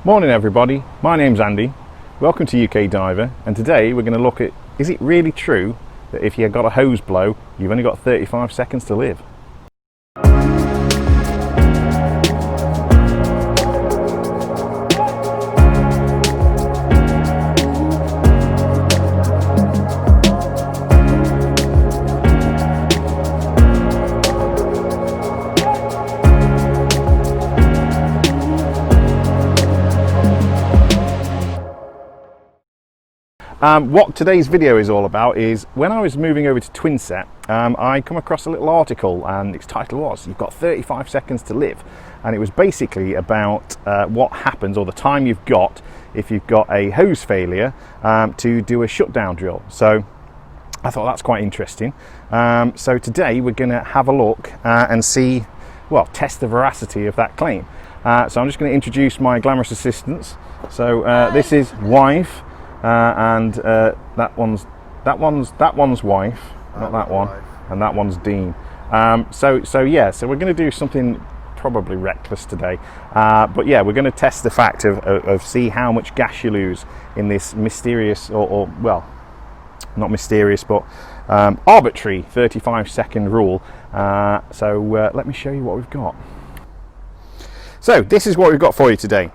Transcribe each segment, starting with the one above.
Morning everybody, my name's Andy, welcome to UKDiver, and today we're going to look at, is it really true that if you've got a hose blow, you've only got 35 seconds to live? What today's video is all about is when I was moving over to twinset, I come across a little article and its title was "You've got 35 seconds to live," and it was basically about what happens or the time you've got if you've got a hose failure to do a shutdown drill. So I thought that's quite interesting. So today we're going to have a look and see, well, test the veracity of that claim. So I'm just going to introduce my glamorous assistants. So this is wife. And that one's wife, not that one, and that one's Dean. So we're going to do something probably reckless today, but yeah, we're going to test the fact of see how much gas you lose in this mysterious, or well, not mysterious, but arbitrary 35-second rule. So let me show you what we've got. So this is what we've got for you today.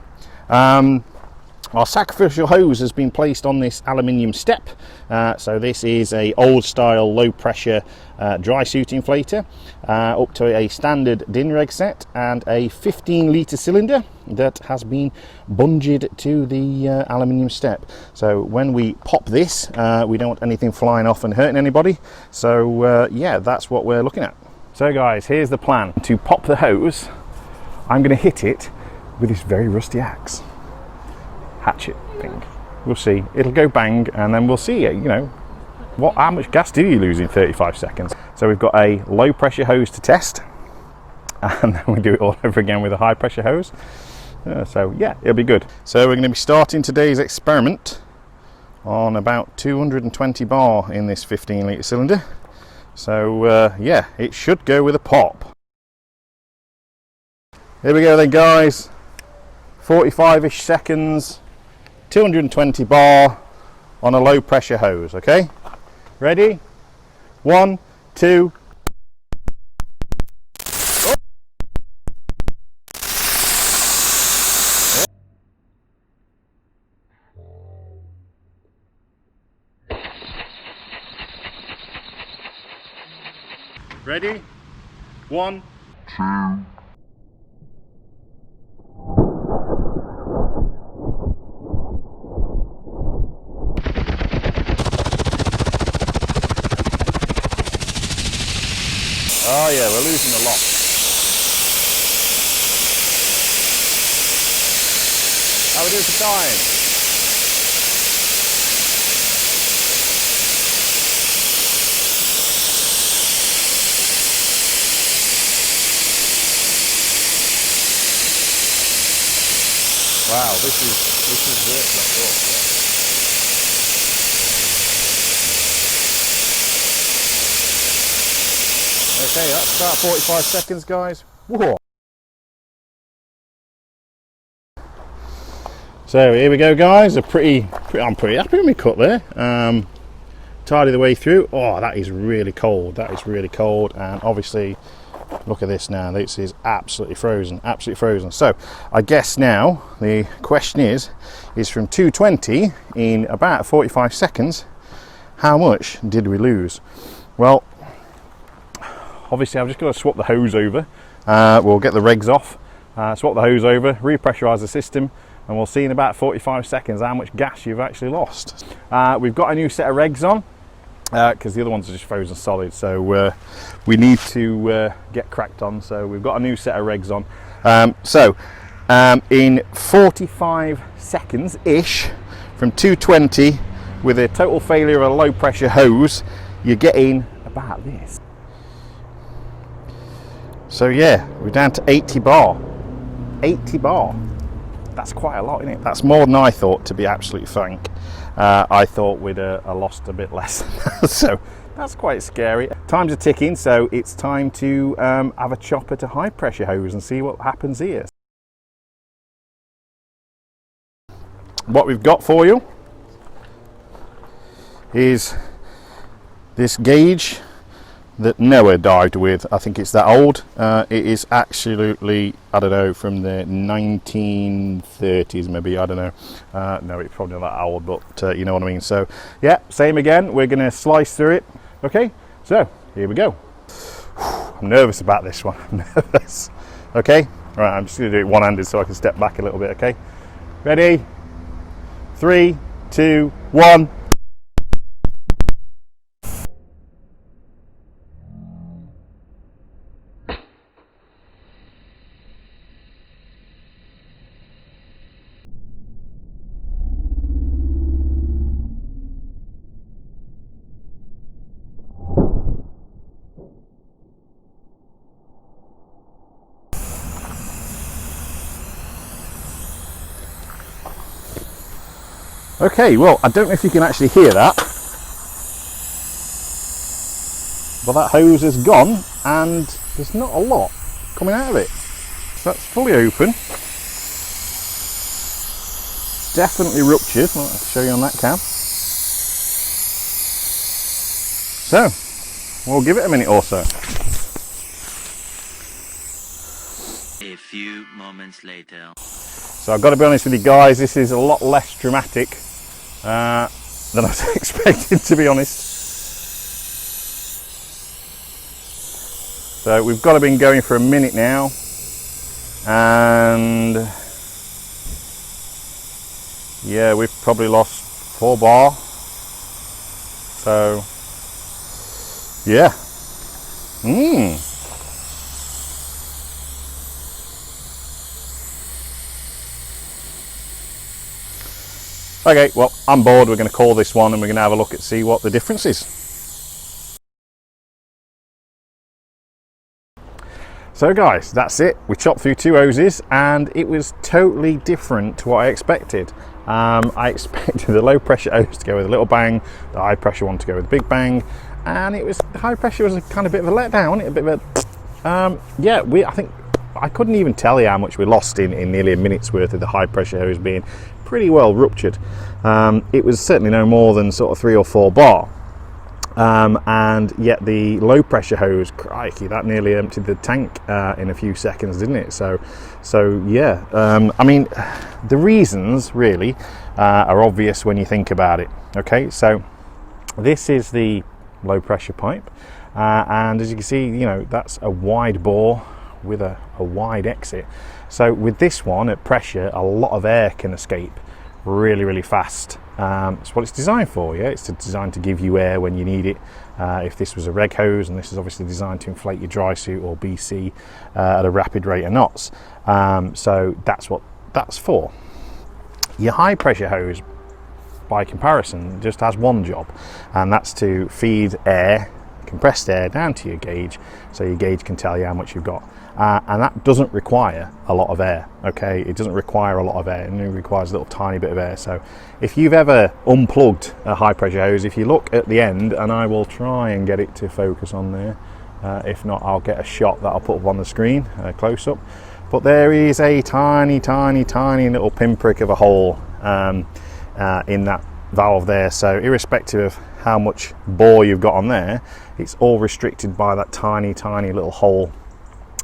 Our sacrificial hose has been placed on this aluminium step. So this is a old style low pressure dry suit inflator up to a standard DIN reg set and a 15-litre cylinder that has been bunged to the aluminium step. So when we pop this, we don't want anything flying off and hurting anybody. So yeah, that's what we're looking at. So guys, here's the plan. To pop the hose, I'm going to hit it with this very rusty axe. Hatchet thing. We'll see. It'll go bang, and then we'll see it. You know, how much gas do you lose in 35 seconds? So we've got a low pressure hose to test, and then we do it all over again with a high pressure hose. So yeah, it'll be good. So we're going to be starting today's experiment on about 220 bar in this 15-litre cylinder. So yeah, it should go with a pop. Here we go then, guys. 45-ish seconds. 220 bar on a low pressure hose. Okay, ready? 1, 2. Oh. Ready? 1, 2. Oh yeah, we're losing a lot. How we doing for time? Wow, this is worse than I thought. Okay, that's about 45 seconds, guys. Whoa. So here we go, guys. I'm pretty happy with my cut there. Tidy the way through. Oh, that is really cold. That is really cold. And obviously, look at this now. This is absolutely frozen. Absolutely frozen. So I guess now the question is from 220 in about 45 seconds, how much did we lose? Well, obviously I've just got to swap the hose over. We'll get the regs off, swap the hose over, repressurize the system, and we'll see in about 45 seconds how much gas you've actually lost. We've got a new set of regs on because the other ones are just frozen solid, so we need to get cracked on. So we've got a new set of regs on. In 45 seconds ish from 220 with a total failure of a low pressure hose, you're getting about this. So yeah, we're down to 80 bar. 80 bar. That's quite a lot, isn't it? That's more than I thought, to be absolutely frank. I thought we'd lost a bit less. So that's quite scary. Time's are ticking, so it's time to have a chop at a high pressure hose and see what happens here. what we've got for you is this gauge that Noah dived with. I think it's that old. It is absolutely, I don't know, from the 1930s maybe, I don't know. No, it's probably not that old, but you know what I mean. So yeah, same again, we're gonna slice through it. Okay, so here we go. I'm nervous about this one. I'm nervous. Okay, all right, I'm just gonna do it one-handed so I can step back a little bit. Okay, ready? 3, 2, 1. Okay, well, I don't know if you can actually hear that, but that hose has gone and there's not a lot coming out of it. So that's fully open. Definitely ruptured. I'll show you on that cam. So, we'll give it a minute or so. A few moments later. So I've got to be honest with you guys, this is a lot less dramatic than I was expecting, to be honest. So we've got to been going for a minute now, and yeah, we've probably lost 4 bar. So yeah. Okay, well, I'm bored. We're going to call this one and we're going to have a look at see what the difference is. So guys, that's it. We chopped through 2 hoses and it was totally different to what I expected. I expected the low pressure hose to go with a little bang, the high pressure one to go with a big bang, and the high pressure was a kind of bit of a letdown, a bit of a, yeah, I think I couldn't even tell you how much we lost in nearly a minute's worth of the high pressure hose being pretty well ruptured. It was certainly no more than sort of 3 or 4 bar. And yet the low pressure hose, crikey, that nearly emptied the tank in a few seconds, didn't it? So yeah, I mean, the reasons really are obvious when you think about it. Okay, so this is the low pressure pipe, and as you can see, you know, that's a wide bore with a wide exit. So with this one at pressure, a lot of air can escape really fast. It's what it's designed for. Yeah, it's designed to give you air when you need it. If this was a reg hose, and this is obviously designed to inflate your dry suit or BC at a rapid rate of knots, so that's what that's for. Your high pressure hose, by comparison, just has one job, and that's to feed air, compressed air, down to your gauge, so your gauge can tell you how much you've got. And that doesn't require a lot of air. Okay, it doesn't require a lot of air, it only requires a little tiny bit of air. So if you've ever unplugged a high pressure hose, if you look at the end, and I will try and get it to focus on there, if not I'll get a shot that I'll put up on the screen, close up, but there is a tiny little pinprick of a hole in that valve there. So irrespective of how much bore you've got on there, it's all restricted by that tiny little hole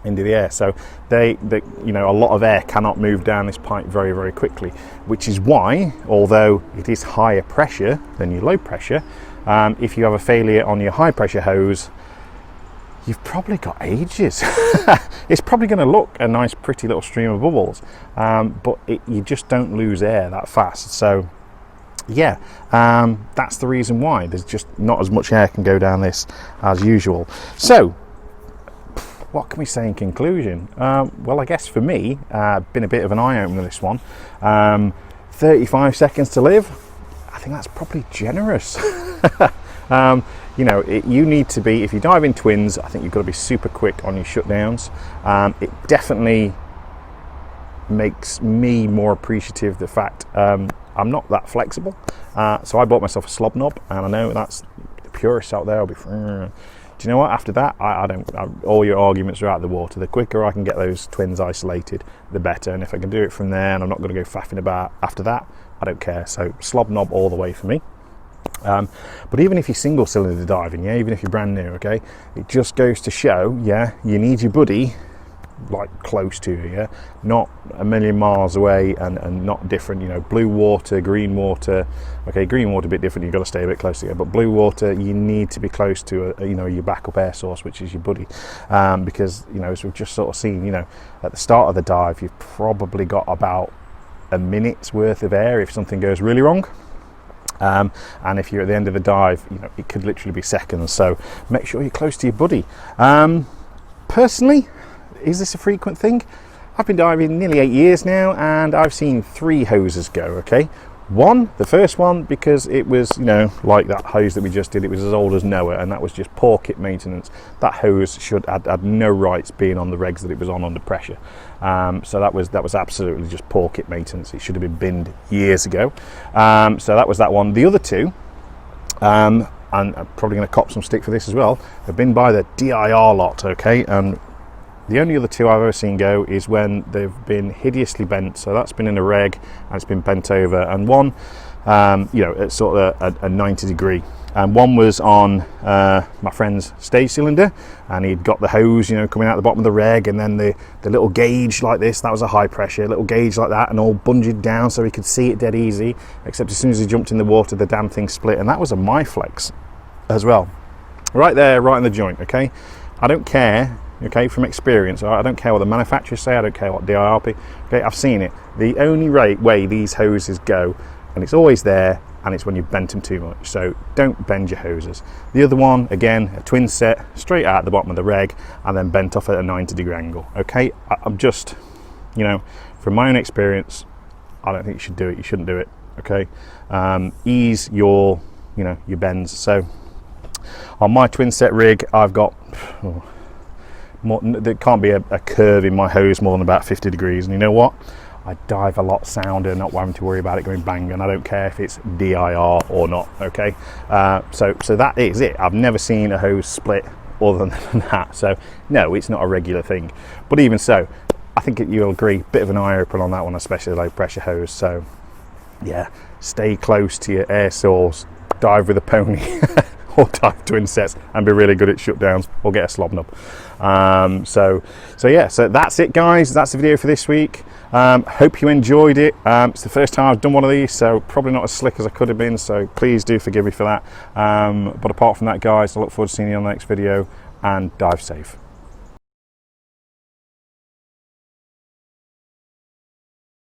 into the air. So you know, a lot of air cannot move down this pipe very quickly, which is why, although it is higher pressure than your low pressure, if you have a failure on your high pressure hose, you've probably got ages. It's probably going to look a nice pretty little stream of bubbles, but you just don't lose air that fast. So yeah, that's the reason why there's just not as much air can go down this as usual. So what can we say in conclusion? Well, I guess for me, been a bit of an eye-opener, this one. 35 seconds to live, I think that's probably generous. You know, you need to be, if you dive in twins, I think you've got to be super quick on your shutdowns. It definitely makes me more appreciative of the fact I'm not that flexible. So I bought myself a slob knob, and I know that's the purists out there will be, you know what? After that, all your arguments are out of the water. The quicker I can get those twins isolated, the better. And if I can do it from there, and I'm not going to go faffing about after that, I don't care. So slob knob all the way for me. But even if you're single cylinder diving, yeah, even if you're brand new, okay, it just goes to show, yeah, you need your buddy like close to you, yeah, not a million miles away, and not different, you know. Blue water, green water, okay, green water a bit different, you've got to stay a bit close together, but blue water, you need to be close to you know, your backup air source, which is your buddy, because, you know, as we've just sort of seen, you know, at the start of the dive, you've probably got about a minute's worth of air if something goes really wrong. And if you're at the end of the dive, you know, it could literally be seconds. So make sure you're close to your buddy. Personally, is this a frequent thing? I've been diving nearly 8 years now, and I've seen 3 hoses go, okay? The first one, because it was, you know, like that hose that we just did, it was as old as Noah, and that was just poor kit maintenance. That hose had no rights being on the regs that it was on under pressure. So that was absolutely just poor kit maintenance. It should have been binned years ago. So that was that one. The other 2, and I'm probably going to cop some stick for this as well, have been by the DIR lot, okay? And the only other 2 I've ever seen go is when they've been hideously bent. So that's been in a reg and it's been bent over, and one, you know, it's sort of a 90 degree. And one was on my friend's stage cylinder, and he'd got the hose, you know, coming out the bottom of the reg, and then the little gauge like this, that was a high pressure, little gauge like that, and all bunged down so he could see it dead easy, except as soon as he jumped in the water, the damn thing split, and that was a MyFlex as well. Right there, right in the joint, okay? I don't care. Okay, from experience, I don't care what the manufacturers say, I don't care what DIRP, okay, I've seen it. The only way these hoses go, and it's always there, and it's when you bent them too much, so don't bend your hoses. The other one, again, a twin set, straight out at the bottom of the reg, and then bent off at a 90 degree angle, okay? I'm just, you know, from my own experience, I don't think you should do it, you shouldn't do it, okay? Ease your, you know, your bends. So, on my twin set rig, I've got, there can't be a curve in my hose more than about 50 degrees, and you know what, I dive a lot sounder, not having to worry about it going bang, and I don't care if it's DIR or not, okay? So that is it. I've never seen a hose split other than that, so no, it's not a regular thing. But even so, I think you'll agree, bit of an eye opener on that one, especially low pressure hose. So yeah, stay close to your air source, dive with a pony or dive twin sets, and be really good at shutdowns, or get a slob knob. So yeah, so that's it guys, that's the video for this week. Hope you enjoyed it. It's the first time I've done one of these, so probably not as slick as I could have been, so please do forgive me for that. But apart from that guys, I look forward to seeing you on the next video, and dive safe.